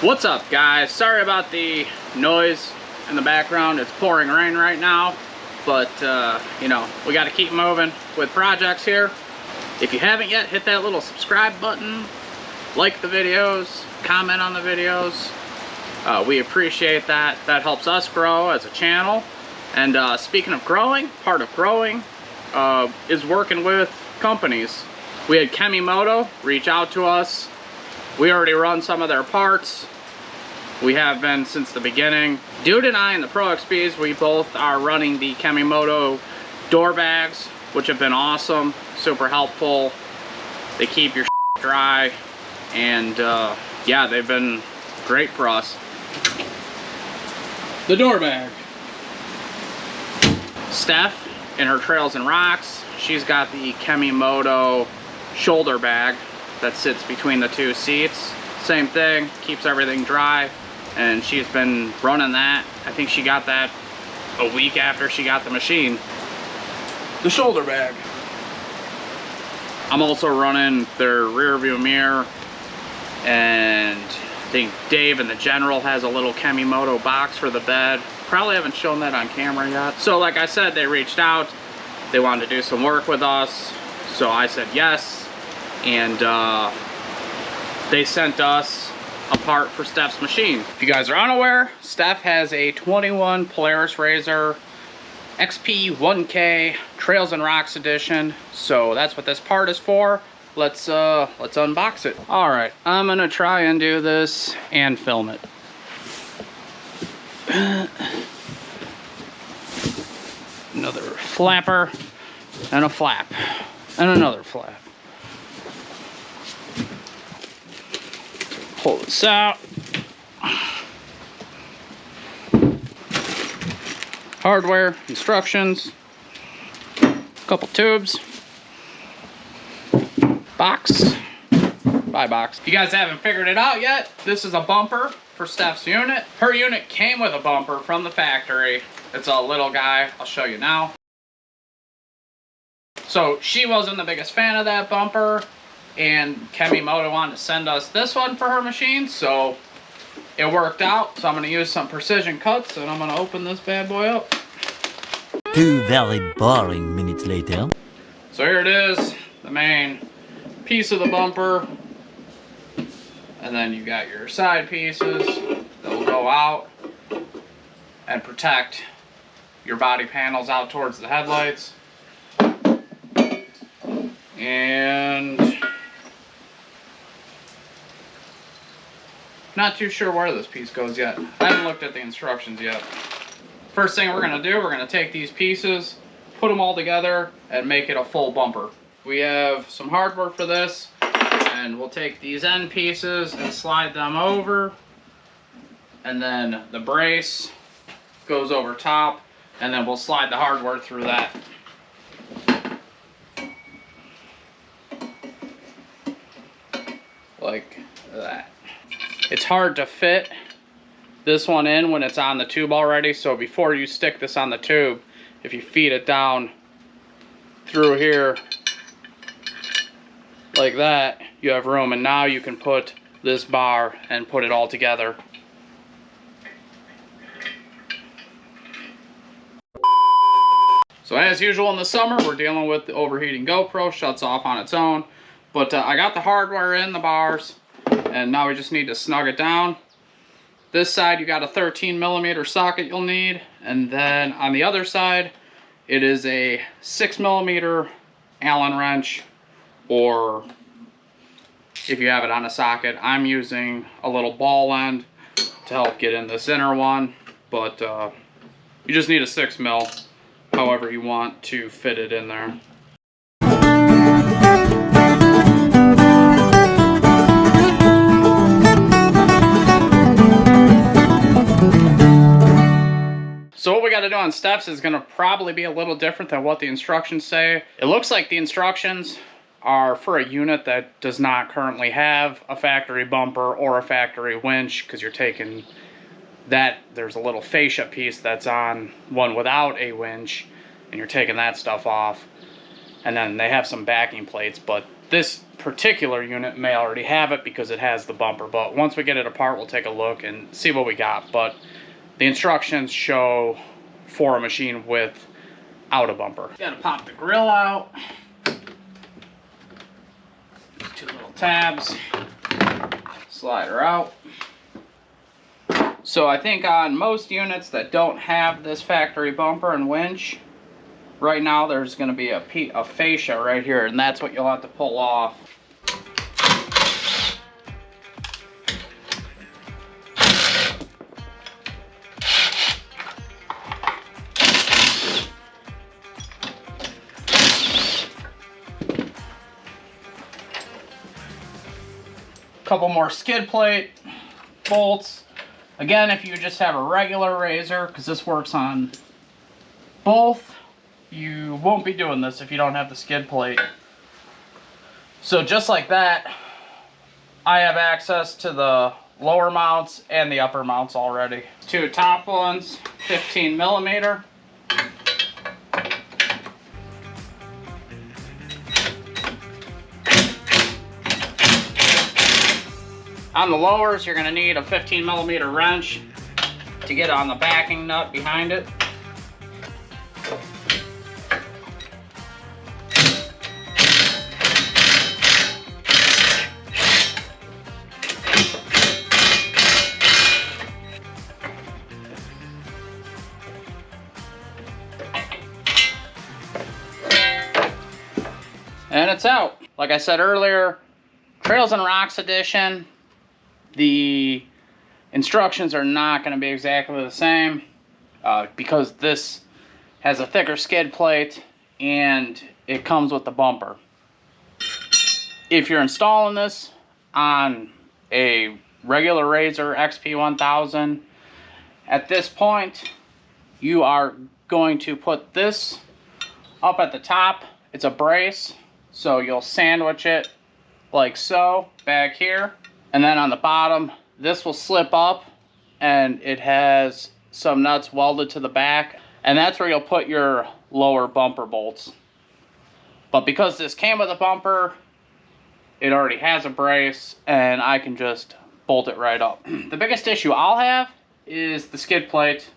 What's up, guys? Sorry about the noise in the background. It's pouring rain right now, but you know, we got to keep moving with projects here. If you haven't yet, hit that little subscribe button, like the videos, comment on the videos. We appreciate that. That helps us grow as a channel. And speaking of growing, part of growing is working with companies. We had Kemimoto reach out to us. We already run some of their parts. We have been since the beginning. Dude and I in the Pro XPs, we both are running the Kemimoto door bags, which have been awesome, super helpful. They keep your dry, and yeah, they've been great for us. The door bag. Steph, in her Trails and Rocks, she's got the Kemimoto shoulder bag that sits between the two seats. Same thing, keeps everything dry, and she's been running that. I think she got that a week after she got the machine. The shoulder bag. I'm also running their rear view mirror, and I think Dave in the General has a little Kemimoto box for the bed. Probably haven't shown that on camera yet. So like I said, they reached out. They wanted to do some work with us, so I said yes. And they sent us a part for Steph's machine. If you guys are unaware, Steph has a 21 Polaris RZR XP 1K Trails and Rocks edition. So that's what this part is for. Let's unbox it. All right, I'm gonna try and do this and film it. Another flapper and a flap and another flap. Pull this out. Hardware, instructions, couple tubes, box, buy box. If you guys haven't figured it out yet, this is a bumper for Steph's unit. Her unit came with a bumper from the factory. It's a little guy, I'll show you now. So she wasn't the biggest fan of that bumper, and Kemimoto wanted to send us this one for her machine, so it worked out. So I'm going to use some precision cuts, and I'm going to open this bad boy up. 2 very boring minutes later. So here it is, the main piece of the bumper, and then you got your side pieces that will go out and protect your body panels out towards the headlights. And not too sure where this piece goes yet. I haven't looked at the instructions yet. First thing we're going to do, we're going to take these pieces, put them all together, and make it a full bumper. We have some hardware for this, and we'll take these end pieces and slide them over, and then the brace goes over top, and then we'll slide the hardware through that. Like that. It's hard to fit this one in when it's on the tube already, so before you stick this on the tube, if you feed it down through here like that, you have room, and now you can put this bar and put it all together. So as usual in the summer, we're dealing with the overheating GoPro, shuts off on its own. But I got the hardware in the bars, and now we just need to snug it down. This side, you got a 13mm socket you'll need, and then on the other side, it is a 6mm Allen wrench, or if you have it on a socket, I'm using a little ball end to help get in this inner one, but you just need a 6mm, however you want to fit it in there. So what we got to do on Steph's is going to probably be a little different than what the instructions say. It looks like the instructions are for a unit that does not currently have a factory bumper or a factory winch, because you're taking that, there's a little fascia piece that's on one without a winch, and you're taking that stuff off. And then they have some backing plates, but this particular unit may already have it because it has the bumper, but once we get it apart, we'll take a look and see what we got. But the instructions show for a machine without a bumper. Gotta pop the grill out. 2 little tabs. Slide her out. So I think on most units that don't have this factory bumper and winch, right now there's going to be a fascia right here, and that's what you'll have to pull off. Couple more skid plate bolts. Again, if you just have a regular razor, because this works on both, you won't be doing this if you don't have the skid plate. So just like that, I have access to the lower mounts and the upper mounts already. 2 top ones, 15 millimeter. On the lowers, you're going to need a 15 millimeter wrench to get on the backing nut behind it. And it's out. Like I said earlier, Trails and Rocks edition. The instructions are not going to be exactly the same because this has a thicker skid plate and it comes with the bumper. If you're installing this on a regular RZR XP 1000, at this point you are going to put this up at the top. It's a brace, so you'll sandwich it like so back here. And then on the bottom, this will slip up and it has some nuts welded to the back. And that's where you'll put your lower bumper bolts. But because this came with a bumper, it already has a brace and I can just bolt it right up. The biggest issue I'll have is the skid plate,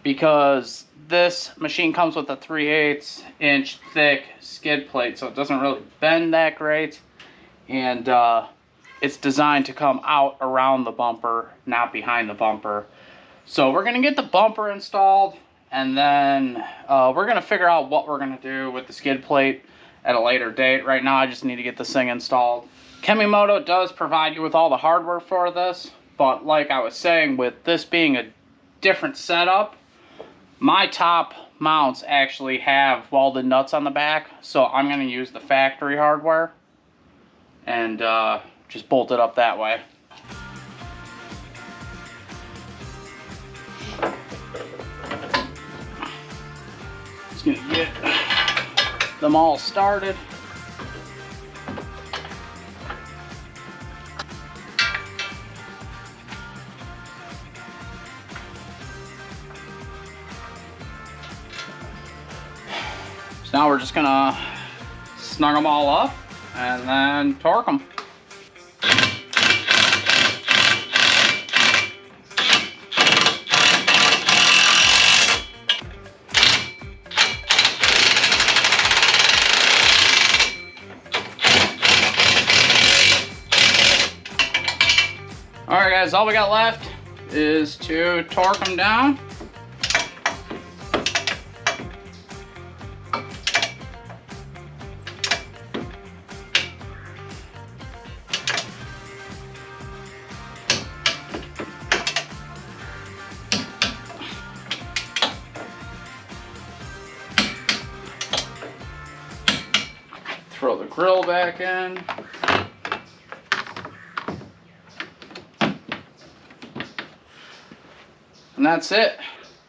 because this machine comes with a 3/8 inch thick skid plate, so it doesn't really bend that great. And it's designed to come out around the bumper, not behind the bumper. So we're going to get the bumper installed, and then we're going to figure out what we're going to do with the skid plate at a later date. Right now I just need to get this thing installed. Kemimoto does provide you with all the hardware for this, but like I was saying, with this being a different setup, my top mounts actually have welded nuts on the back, so I'm going to use the factory hardware and just bolt it up that way. Just gonna get them all started. So now we're just gonna snug them all up and then torque them. Alright guys, all we got left is to torque them down. Throw the grill back in. And that's it.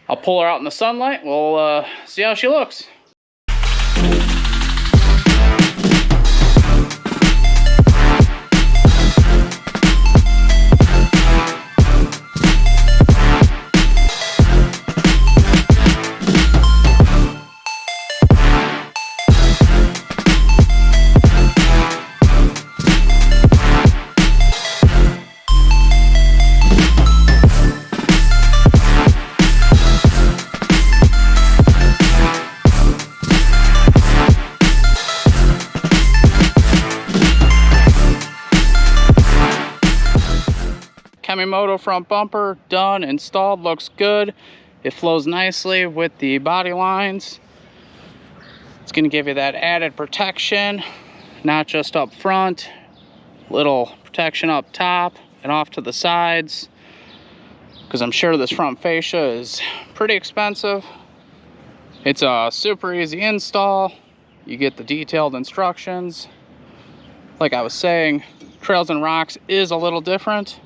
I'll pull her out in the sunlight. We'll see how she looks. Kemimoto front bumper, done, installed, looks good. It flows nicely with the body lines. It's going to give you that added protection, not just up front, little protection up top and off to the sides, because I'm sure this front fascia is pretty expensive. It's a super easy install. You get the detailed instructions. Like I was saying, Trails and Rocks is a little different.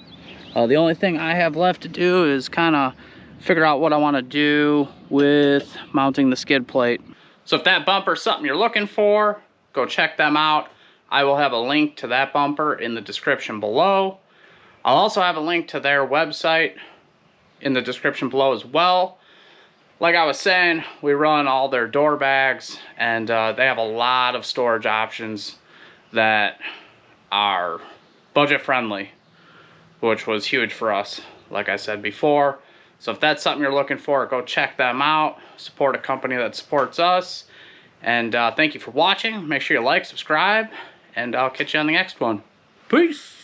The only thing I have left to do is kind of figure out what I want to do with mounting the skid plate. So if that bumper is something you're looking for, go check them out. I will have a link to that bumper in the description below. I'll also have a link to their website in the description below as well. Like I was saying, we run all their door bags, and they have a lot of storage options that are budget friendly, which was huge for us, like I said before. So if that's something you're looking for, go check them out. Support a company that supports us. And thank you for watching. Make sure you like, subscribe, and I'll catch you on the next one. Peace.